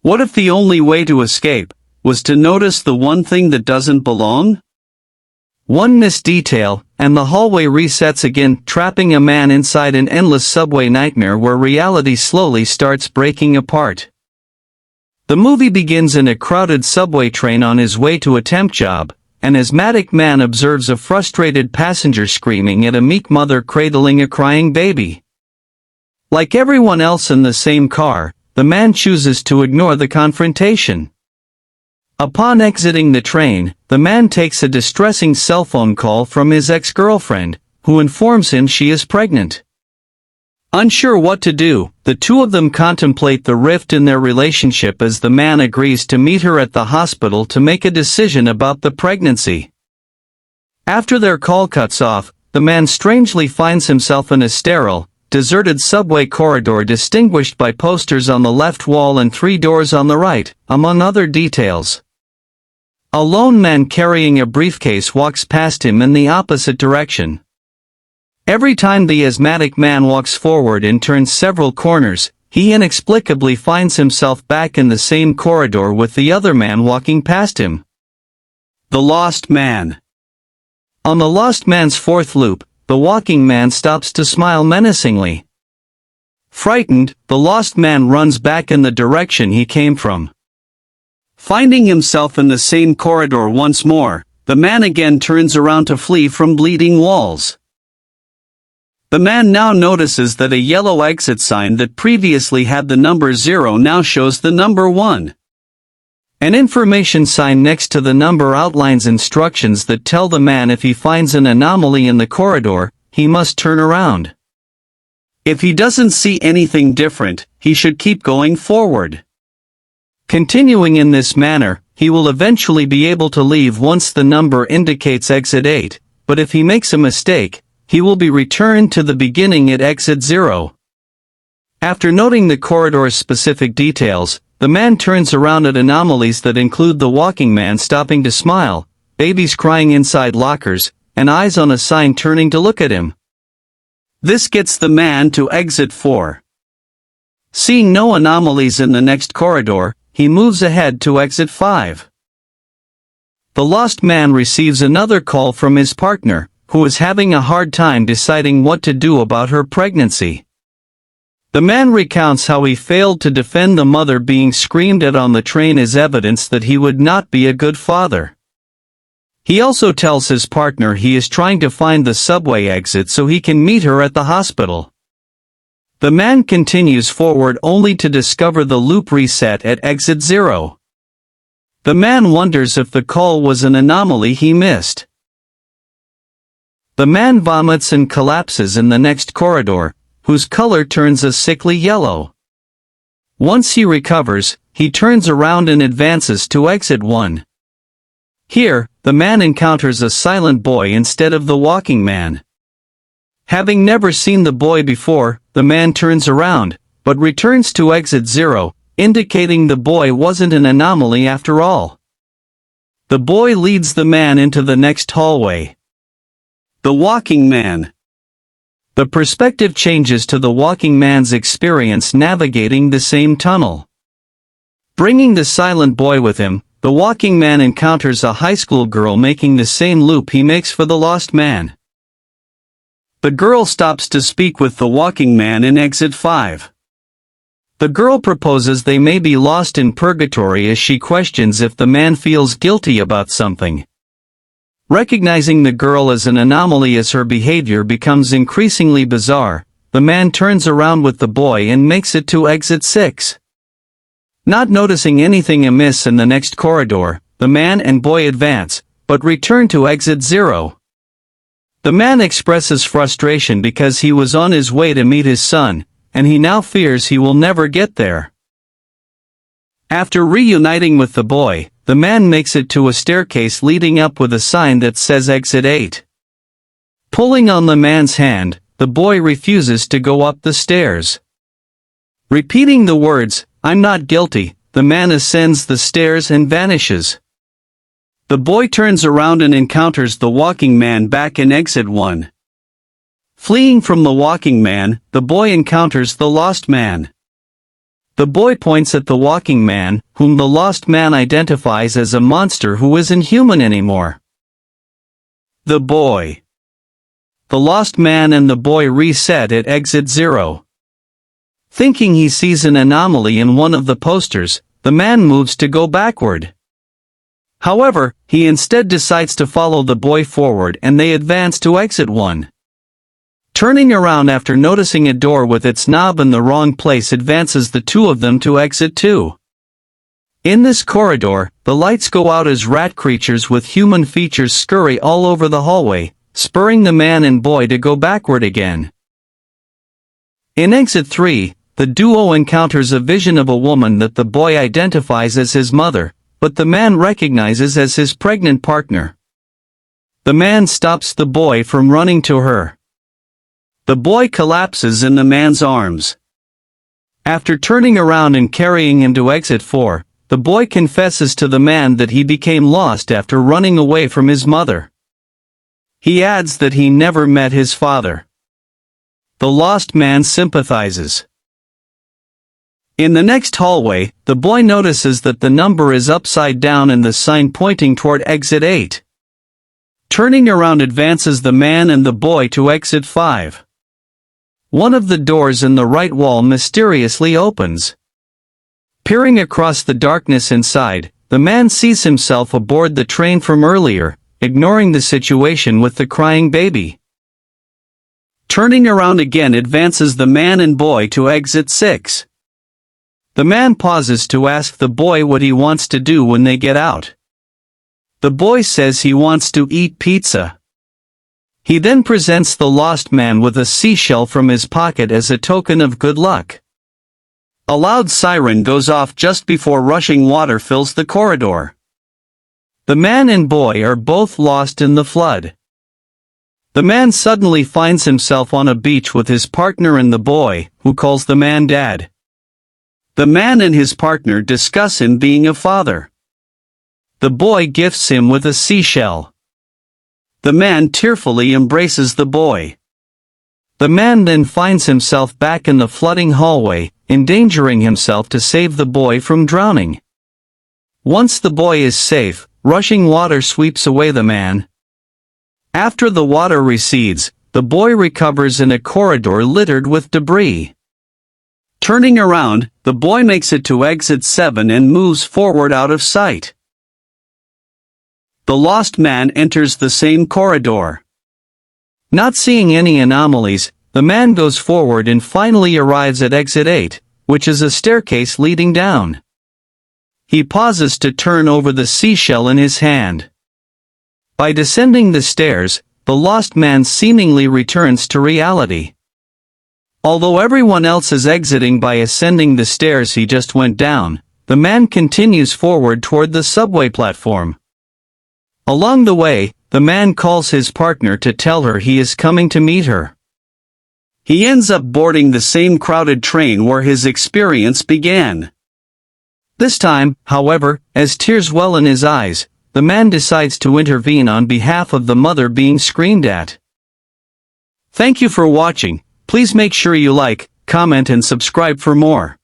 What if the only way to escape was to notice the one thing that doesn't belong? One missed detail, and the hallway resets again, trapping a man inside an endless subway nightmare where reality slowly starts breaking apart. The movie begins in a crowded subway train on his way to a temp job. An asthmatic man observes a frustrated passenger screaming at a meek mother cradling a crying baby. Like everyone else in the same car, the man chooses to ignore the confrontation. Upon exiting the train, the man takes a distressing cell phone call from his ex-girlfriend, who informs him she is pregnant. Unsure what to do, the two of them contemplate the rift in their relationship as the man agrees to meet her at the hospital to make a decision about the pregnancy. After their call cuts off, the man strangely finds himself in a sterile, deserted subway corridor distinguished by posters on the left wall and 3 doors on the right, among other details. A lone man carrying a briefcase walks past him in the opposite direction. Every time the asthmatic man walks forward and turns several corners, he inexplicably finds himself back in the same corridor with the other man walking past him. The Lost Man. On the Lost Man's fourth loop, the walking man stops to smile menacingly. Frightened, the lost man runs back in the direction he came from. Finding himself in the same corridor once more, the man again turns around to flee from bleeding walls. The man now notices that a yellow exit sign that previously had the number 0 now shows the number 1. An information sign next to the number outlines instructions that tell the man if he finds an anomaly in the corridor, he must turn around. If he doesn't see anything different, he should keep going forward. Continuing in this manner, he will eventually be able to leave once the number indicates exit 8, but if he makes a mistake, he will be returned to the beginning at exit 0. After noting the corridor's specific details, the man turns around at anomalies that include the walking man stopping to smile, babies crying inside lockers, and eyes on a sign turning to look at him. This gets the man to exit 4. Seeing no anomalies in the next corridor, he moves ahead to exit 5. The lost man receives another call from his partner, who is having a hard time deciding what to do about her pregnancy. The man recounts how he failed to defend the mother being screamed at on the train as evidence that he would not be a good father. He also tells his partner he is trying to find the subway exit so he can meet her at the hospital. The man continues forward only to discover the loop reset at exit 0. The man wonders if the call was an anomaly he missed. The man vomits and collapses in the next corridor, whose color turns a sickly yellow. Once he recovers, he turns around and advances to exit 1. Here, the man encounters a silent boy instead of the walking man. Having never seen the boy before, the man turns around, but returns to exit 0, indicating the boy wasn't an anomaly after all. The boy leads the man into the next hallway. The walking man. The perspective changes to the walking man's experience navigating the same tunnel. Bringing the silent boy with him, the walking man encounters a high school girl making the same loop he makes for the lost man. The girl stops to speak with the walking man in exit 5. The girl proposes they may be lost in purgatory as she questions if the man feels guilty about something. Recognizing the girl as an anomaly as her behavior becomes increasingly bizarre, the man turns around with the boy and makes it to exit 6. Not noticing anything amiss in the next corridor, the man and boy advance, but return to exit 0. The man expresses frustration because he was on his way to meet his son, and he now fears he will never get there. After reuniting with the boy, the man makes it to a staircase leading up with a sign that says exit 8. Pulling on the man's hand, the boy refuses to go up the stairs. Repeating the words, "I'm not guilty," the man ascends the stairs and vanishes. The boy turns around and encounters the walking man back in exit 1. Fleeing from the walking man, the boy encounters the lost man. The boy points at the walking man, whom the lost man identifies as a monster who isn't human anymore. The boy. The lost man and the boy reset at exit 0. Thinking he sees an anomaly in one of the posters, the man moves to go backward. However, he instead decides to follow the boy forward and they advance to exit 1. Turning around after noticing a door with its knob in the wrong place advances the two of them to exit 2. In this corridor, the lights go out as rat creatures with human features scurry all over the hallway, spurring the man and boy to go backward again. In exit 3, the duo encounters a vision of a woman that the boy identifies as his mother, but the man recognizes as his pregnant partner. The man stops the boy from running to her. The boy collapses in the man's arms. After turning around and carrying him to exit 4, the boy confesses to the man that he became lost after running away from his mother. He adds that he never met his father. The lost man sympathizes. In the next hallway, the boy notices that the number is upside down and the sign pointing toward exit 8. Turning around advances the man and the boy to exit 5. One of the doors in the right wall mysteriously opens. Peering across the darkness inside, the man sees himself aboard the train from earlier, ignoring the situation with the crying baby. Turning around again advances the man and boy to exit 6. The man pauses to ask the boy what he wants to do when they get out. The boy says he wants to eat pizza. He then presents the lost man with a seashell from his pocket as a token of good luck. A loud siren goes off just before rushing water fills the corridor. The man and boy are both lost in the flood. The man suddenly finds himself on a beach with his partner and the boy, who calls the man Dad. The man and his partner discuss him being a father. The boy gifts him with a seashell. The man tearfully embraces the boy. The man then finds himself back in the flooding hallway, endangering himself to save the boy from drowning. Once the boy is safe, rushing water sweeps away the man. After the water recedes, the boy recovers in a corridor littered with debris. Turning around, the boy makes it to exit 7 and moves forward out of sight. The lost man enters the same corridor. Not seeing any anomalies, the man goes forward and finally arrives at exit 8, which is a staircase leading down. He pauses to turn over the seashell in his hand. By descending the stairs, the lost man seemingly returns to reality. Although everyone else is exiting by ascending the stairs he just went down, the man continues forward toward the subway platform. Along the way, the man calls his partner to tell her he is coming to meet her. He ends up boarding the same crowded train where his experience began. This time, however, as tears well in his eyes, the man decides to intervene on behalf of the mother being screamed at. Thank you for watching. Please make sure you like, comment and subscribe for more.